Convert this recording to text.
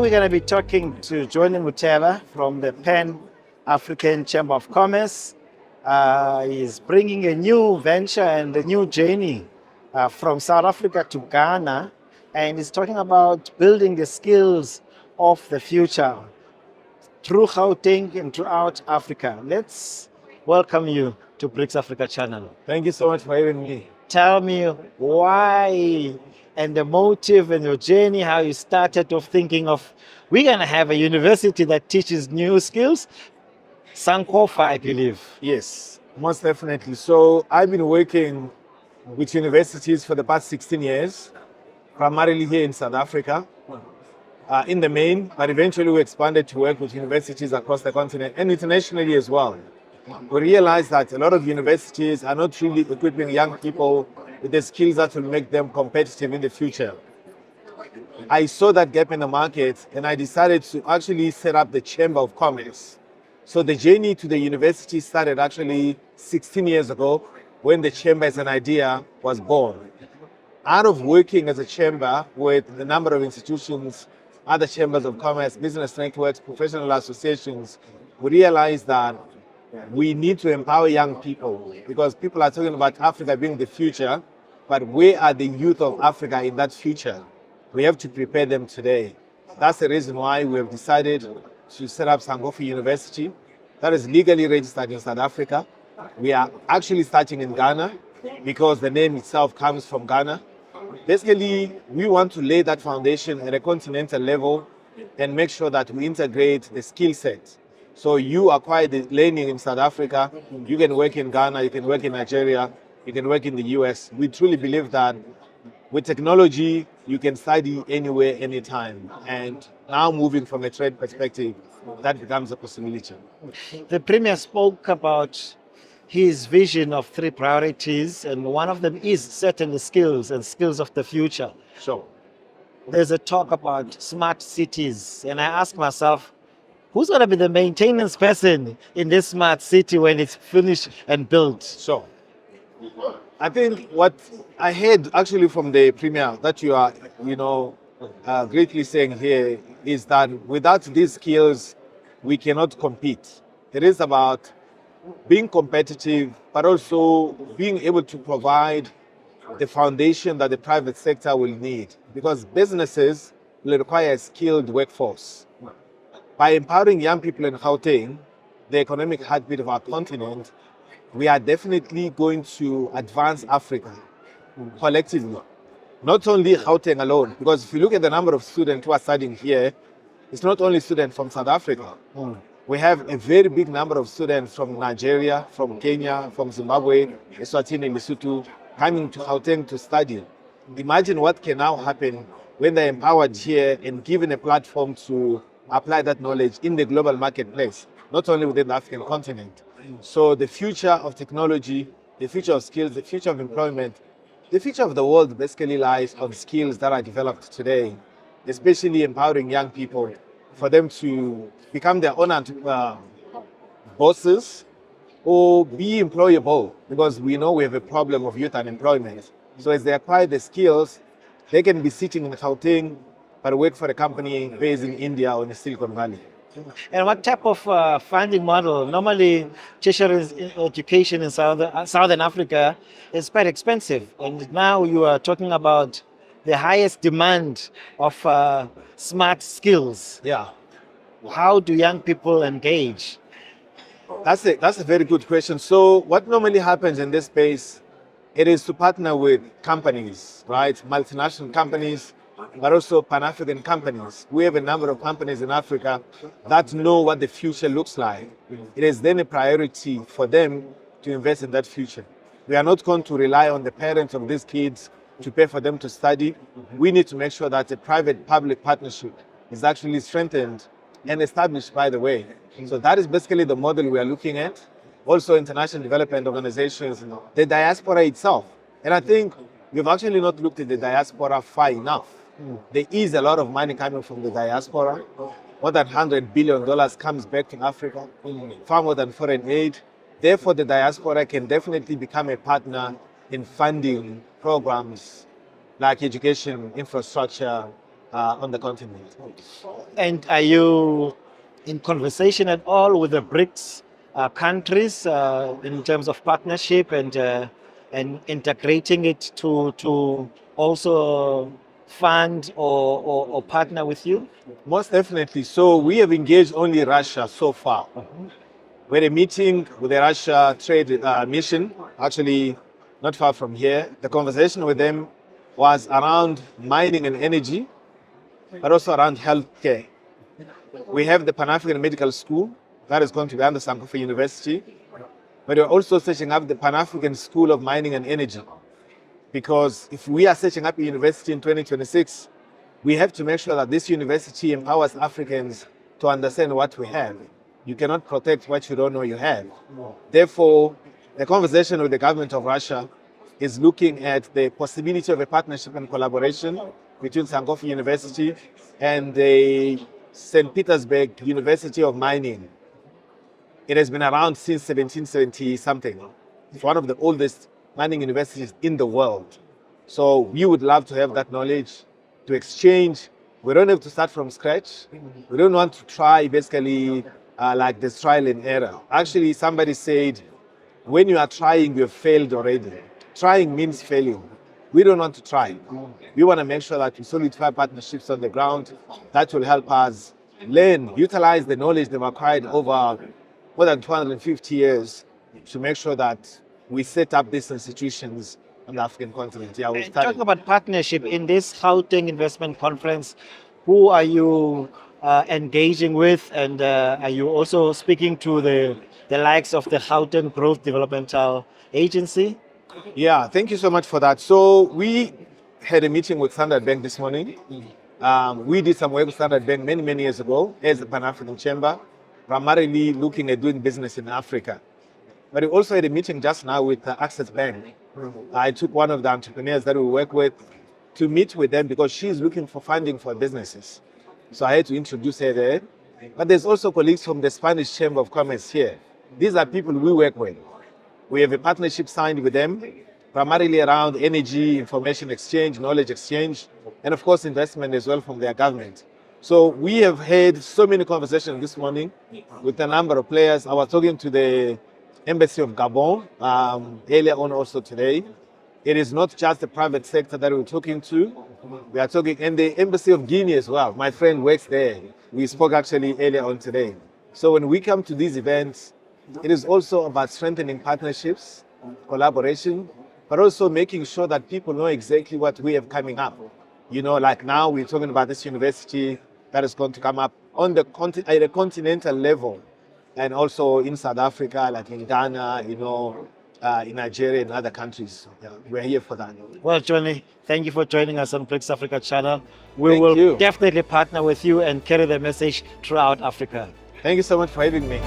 we're going to be talking to Johnny Muteba from the Pan-African Chamber of Commerce. He's bringing a new venture and a new journey from South Africa to Ghana, and he's talking about building the skills of the future through Gauteng and throughout Africa. Let's welcome you to BRICS Africa channel. Thank you so much for having me. Tell me why and the motive and your journey, how you started off thinking of, we're going to have a university that teaches new skills. Sankofa, I believe. Yes, most definitely. So I've been working with universities for the past 16 years, primarily here in South Africa, in the main, but eventually we expanded to work with universities across the continent and internationally as well. We realized that a lot of universities are not really equipping young people with the skills that will make them competitive in the future. I saw that gap in the market and I decided to actually set up the Chamber of Commerce. So the journey to the university started actually 16 years ago when the Chamber as an idea was born. Out of working as a chamber with a number of institutions, other chambers of commerce, business networks, professional associations, we realized that we need to empower young people because people are talking about Africa being the future, but where are the youth of Africa in that future? We have to prepare them today. That's the reason why we have decided to set up Sankofa University that is legally registered in South Africa. We are actually starting in Ghana because the name itself comes from Ghana. Basically, we want to lay that foundation at a continental level and make sure that we integrate the skill set. So you acquire the learning in South Africa, you can work in Ghana, you can work in Nigeria, you can work in the US. We truly believe that with technology, you can study anywhere, anytime. And now moving from a trade perspective, that becomes a possibility. The Premier spoke about his vision of 3 priorities, and one of them is certainly skills and skills of the future. Sure. There's a talk about smart cities, and I ask myself, who's going to be the maintenance person in this smart city when it's finished and built? Sure. I think what I heard actually from the Premier that you are, greatly saying here is that without these skills, we cannot compete. It is about being competitive, but also being able to provide the foundation that the private sector will need, because businesses will require a skilled workforce. By empowering young people in Gauteng, the economic heartbeat of our continent, we are definitely going to advance Africa collectively. Not only Gauteng alone, because if you look at the number of students who are studying here, it's not only students from South Africa. We have a very big number of students from Nigeria, from Kenya, from Zimbabwe, Eswatini, Lesotho, coming to Gauteng to study. Imagine what can now happen when they're empowered here and given a platform to apply that knowledge in the global marketplace, not only within the African continent. So the future of technology, the future of skills, the future of employment, the future of the world basically lies on skills that are developed today, especially empowering young people for them to become their own bosses or be employable, because we know we have a problem of youth unemployment. So as they acquire the skills, they can be sitting in Gauteng but work for a company based in India or in Silicon Valley. And what type of funding model? Normally, tertiary education in Southern Africa is quite expensive. And now you are talking about the highest demand of smart skills. Yeah. How do young people engage? That's a very good question. So what normally happens in this space, it is to partner with companies, right? Multinational companies, but also Pan-African companies. We have a number of companies in Africa that know what the future looks like. It is then a priority for them to invest in that future. We are not going to rely on the parents of these kids to pay for them to study. We need to make sure that a private-public partnership is actually strengthened and established, by the way. So that is basically the model we are looking at. Also international development organizations, the diaspora itself. And I think we've actually not looked at the diaspora far enough. There is a lot of money coming from the diaspora. More than $100 billion comes back to Africa, far more than foreign aid. Therefore, the diaspora can definitely become a partner in funding programs like education, infrastructure, on the continent. And are you in conversation at all with the BRICS countries in terms of partnership and integrating it to also fund or partner with you? Most definitely. So we have engaged only Russia so far. We had a meeting with the Russia trade mission, actually not far from here. The conversation with them was around mining and energy, but also around healthcare. We have the Pan-African Medical School that is going to be under Sankofa University, but we're also setting up the Pan-African School of Mining and Energy. Because if we are setting up a university in 2026, we have to make sure that this university empowers Africans to understand what we have. You cannot protect what you don't know you have. Therefore, the conversation with the government of Russia is looking at the possibility of a partnership and collaboration between Sankofa University and the St. Petersburg University of Mining. It has been around since 1770 something. It's one of the oldest mining universities in the world. So we would love to have that knowledge to exchange. We don't have to start from scratch. We don't want to try basically like this trial and error. Actually, somebody said, when you are trying, you have failed already. Trying means failing. We don't want to try. We want to make sure that we solidify partnerships on the ground that will help us learn, utilize the knowledge they've acquired over more than 250 years to make sure that we set up these institutions on the African continent. Yeah, we'll Talking about partnership in this Gauteng Investment Conference, who are you engaging with, and are you also speaking to the likes of the Gauteng Growth Developmental Agency? Yeah, thank you so much for that. So we had a meeting with Standard Bank this morning. We did some work with Standard Bank many years ago as the Pan-African Chamber, primarily looking at doing business in Africa. But we also had a meeting just now with Access Bank. I took one of the entrepreneurs that we work with to meet with them because she's looking for funding for businesses. So I had to introduce her there. But there's also colleagues from the Spanish Chamber of Commerce here. These are people we work with. We have a partnership signed with them, primarily around energy, information exchange, knowledge exchange, and of course investment as well from their government. So we have had so many conversations this morning with a number of players. I was talking to the Embassy of Gabon earlier on also today. It is not just the private sector that we're talking to. We are talking, and the Embassy of Guinea as well. My friend works there. We spoke actually earlier on today. So when we come to these events, it is also about strengthening partnerships, collaboration, but also making sure that people know exactly what we have coming up. You know, like now we're talking about this university that is going to come up on the at a continental level, and also in South Africa, like in Ghana, you know, in Nigeria and other countries. Yeah, we're here for that. Well, Johnny, thank you for joining us on BRICS Africa channel. We will definitely partner with you and carry the message throughout Africa. Thank you so much for having me.